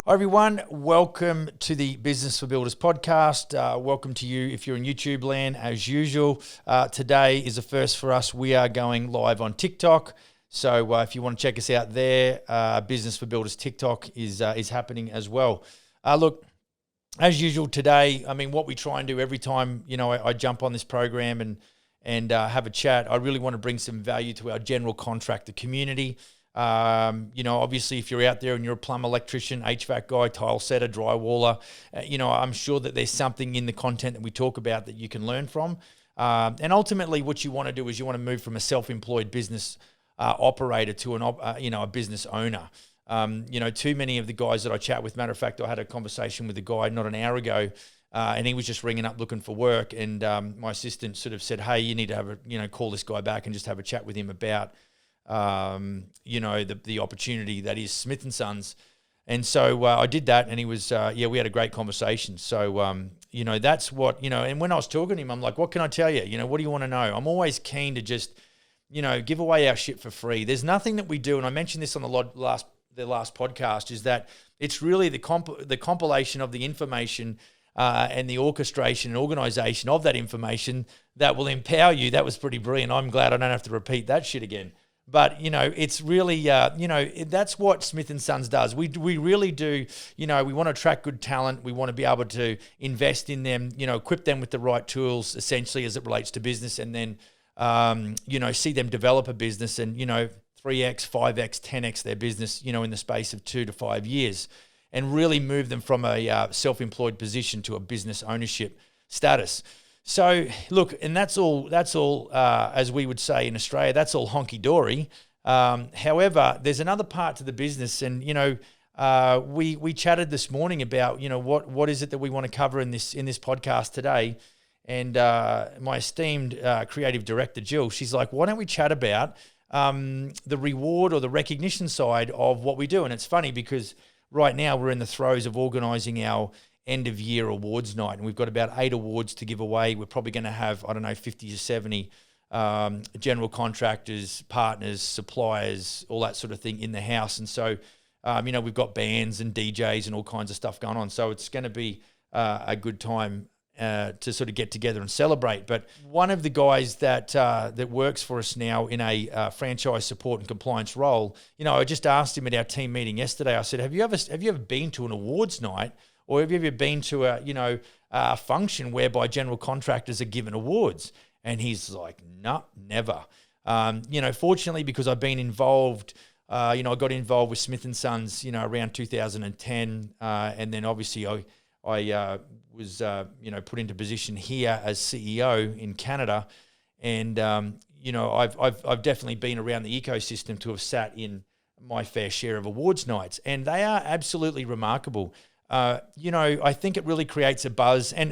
Hi everyone, welcome to the Business for Builders podcast. Welcome to you if you're in YouTube land as usual. Today is a first for us. We are going live on TikTok. So if you want to check us out there, Business for Builders TikTok is happening as well. Look, as usual today, I mean, what we try and do every time, I jump on this program and have a chat, I really want to bring some value to our general contractor community. Obviously if you're out there and you're a plumber, electrician, HVAC guy, tile setter, drywaller, I'm sure that there's something in the content that we talk about that you can learn from. And ultimately what you want to do is you want to move from a self-employed business operator to a business owner. Too many of the guys that I chat with, matter of fact, I had a conversation with a guy not an hour ago, and he was just ringing up looking for work. And my assistant sort of said, hey, you need to have call this guy back and just have a chat with him about the opportunity that is Smith & Sons. And so I did that, and he was, we had a great conversation. So, that's what, and when I was talking to him, I'm like, what can I tell you? What do you want to know? I'm always keen to just, give away our shit for free. There's nothing that we do, and I mentioned this on the last podcast, is that it's really the compilation of the information and the orchestration and organization of that information that will empower you. That was pretty brilliant. I'm glad I don't have to repeat that shit again. But, it's really, that's what Smith & Sons does. We really do, we want to attract good talent. We want to be able to invest in them, equip them with the right tools, essentially, as it relates to business, and then, see them develop a business and, 3x, 5x, 10x their business, in the space of 2 to 5 years, and really move them from a self-employed position to a business ownership status. So look, and that's all, as we would say in Australia, that's all honky-dory. However, there's another part to the business, and, we chatted this morning about, what is it that we want to cover in this podcast today. And my esteemed creative director, Jill, she's like, why don't we chat about the reward or the recognition side of what we do? And it's funny because right now we're in the throes of organising our end of year awards night, and we've got about 8 awards to give away. We're probably going to have 50 to 70 general contractors, partners, suppliers, all that sort of thing in the house. And so we've got bands and DJs and all kinds of stuff going on, so it's going to be a good time to sort of get together and celebrate. But one of the guys that works for us now in a franchise support and compliance role, I just asked him at our team meeting yesterday, I said, have you ever been to an awards night? Or have you ever been to a function whereby general contractors are given awards? And he's like, no, never. Fortunately, because I've been involved, I got involved with Smith & Sons, around 2010. And then obviously I was, put into position here as CEO in Canada. And, I've definitely been around the ecosystem to have sat in my fair share of awards nights. And they are absolutely remarkable. I think it really creates a buzz, and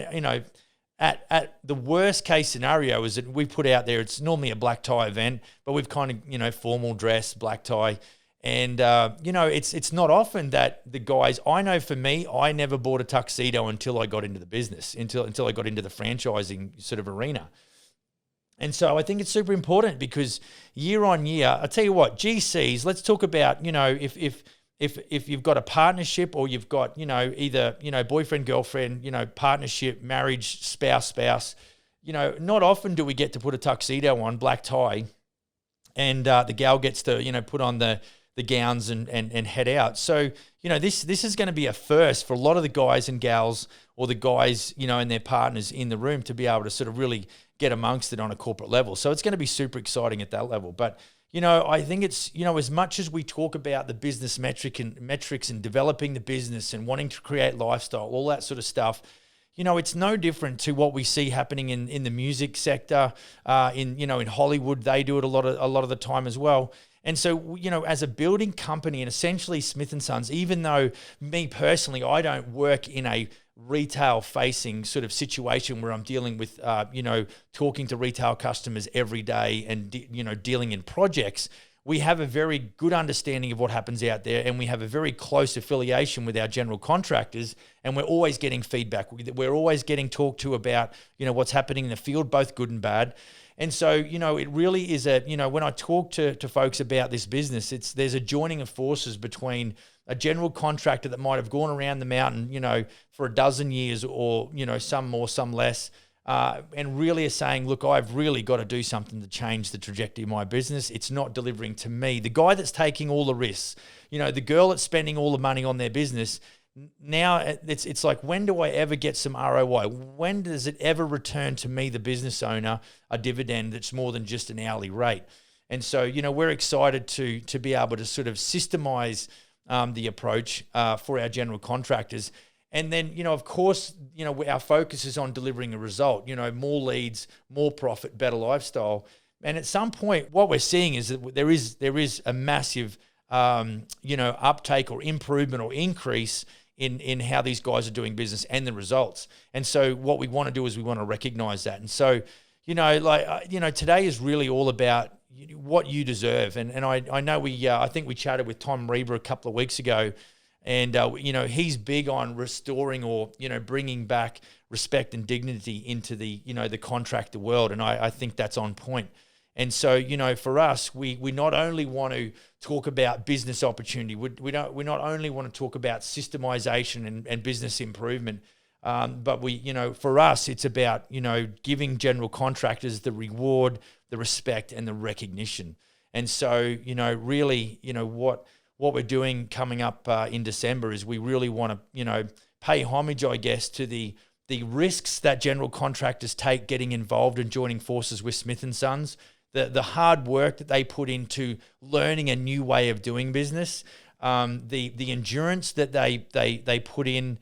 at the worst case scenario is that we put out there, it's normally a black tie event, but we've kind of formal dress, black tie, and it's not often that the guys, I know for me, I never bought a tuxedo until I got into the business, until I got into the franchising sort of arena. And so I think it's super important because year on year, I tell you what, GCs, let's talk about, if you've got a partnership, or you've got, either, boyfriend, girlfriend, partnership, marriage, spouse, not often do we get to put a tuxedo on, black tie, and the gal gets to, put on the gowns and head out. So, this is going to be a first for a lot of the guys and gals, or the guys, and their partners in the room, to be able to sort of really get amongst it on a corporate level. So it's going to be super exciting at that level. But I think it's, as much as we talk about the business metrics and developing the business and wanting to create lifestyle, all that sort of stuff, it's no different to what we see happening in the music sector, in Hollywood. They do it a lot of the time as well. And so, as a building company, and essentially Smith & Sons, even though me personally, I don't work in a retail-facing sort of situation where I'm dealing with, talking to retail customers every day and, dealing in projects, we have a very good understanding of what happens out there, and we have a very close affiliation with our general contractors, and we're always getting feedback. We're always getting talked to about, what's happening in the field, both good and bad. And so, it really is when I talk to folks about this business, there's a joining of forces between, a general contractor that might have gone around the mountain, for a dozen years or, some more, some less, and really are saying, look, I've really got to do something to change the trajectory of my business. It's not delivering to me. The guy that's taking all the risks, the girl that's spending all the money on their business, now it's like, when do I ever get some ROI? When does it ever return to me, the business owner, a dividend that's more than just an hourly rate? And so, we're excited to be able to sort of systemize the approach for our general contractors. And then, of course, our focus is on delivering a result, more leads, more profit, better lifestyle. And at some point, what we're seeing is that there is a massive, uptake or improvement or increase in how these guys are doing business and the results. And so what we want to do is we want to recognize that. And so, today is really all about what you deserve. And I know I think we chatted with Tom Reber a couple of weeks ago, and, he's big on restoring or, bringing back respect and dignity into the, the contractor world. And I think that's on point. And so, for us, we not only want to talk about business opportunity, we not only want to talk about systemization and business improvement, but for us, it's about, giving general contractors the reward, the respect, and the recognition. And so, really, what we're doing coming up in December is we really want to, pay homage, I guess, to the risks that general contractors take getting involved and joining forces with Smith & Sons, the hard work that they put into learning a new way of doing business, the endurance that they put in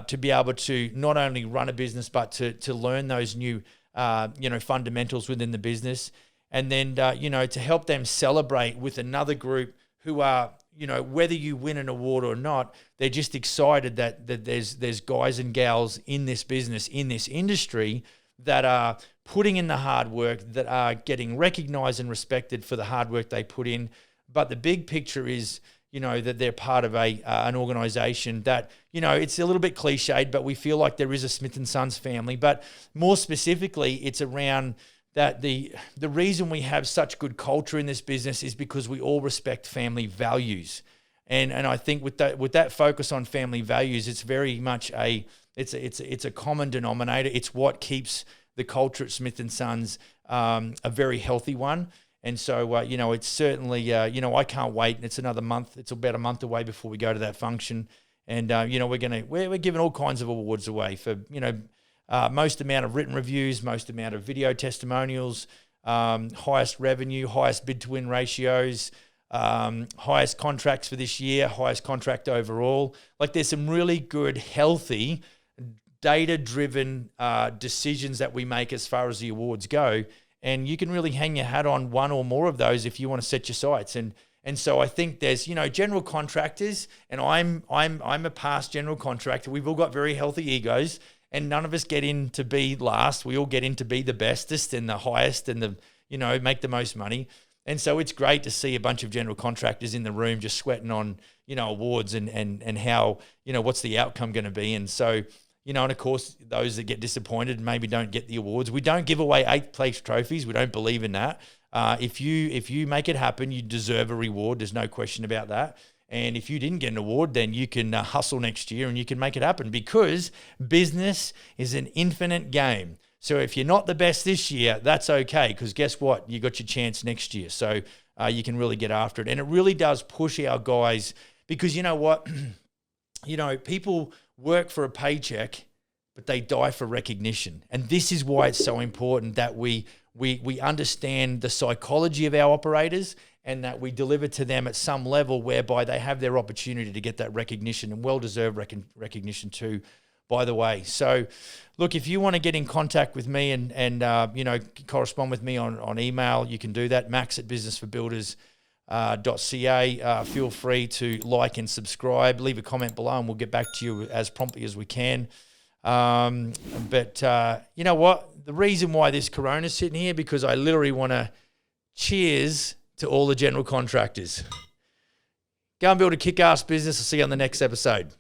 to be able to not only run a business, but to learn those new, fundamentals within the business. And then, to help them celebrate with another group who are, whether you win an award or not, they're just excited that there's guys and gals in this business, in this industry, that are putting in the hard work, that are getting recognized and respected for the hard work they put in. But the big picture is, that they're part of an organization that, it's a little bit cliched, but we feel like there is a Smith & Sons family. But more specifically, it's around that the reason we have such good culture in this business is because we all respect family values. And I think with that focus on family values, it's very much it's a common denominator. It's what keeps the culture at Smith & Sons a very healthy one. And so, it's certainly, I can't wait. It's another month. It's about a month away before we go to that function. And, we're giving all kinds of awards away for, most amount of written reviews, most amount of video testimonials, highest revenue, highest bid to win ratios, highest contracts for this year, highest contract overall. Like, there's some really good, healthy, data-driven decisions that we make as far as the awards go. And you can really hang your hat on one or more of those if you want to set your sights. And so I think there's, general contractors, and I'm a past general contractor. We've all got very healthy egos, and none of us get in to be last. We all get in to be the bestest and the highest and the, make the most money. And so it's great to see a bunch of general contractors in the room just sweating on, awards and how, what's the outcome going to be. And so, and of course, those that get disappointed maybe don't get the awards. We don't give away 8th place trophies. We don't believe in that. If you make it happen, you deserve a reward. There's no question about that. And if you didn't get an award, then you can hustle next year and you can make it happen, because business is an infinite game. So if you're not the best this year, that's okay, because guess what? You got your chance next year. So you can really get after it. And it really does push our guys, because you know what? People work for a paycheck, but they die for recognition. And this is why it's so important that we understand the psychology of our operators, and that we deliver to them at some level whereby they have their opportunity to get that recognition, and well-deserved recognition too, by the way. So look, if you want to get in contact with me and correspond with me on email, you can do that, max@businessforbuilders.ca. Feel free to like and subscribe, leave a comment below, and we'll get back to you as promptly as we can. But you know what? The reason why this Corona's sitting here, because I literally want to cheers to all the general contractors. Go and build a kick-ass business. I'll see you on the next episode.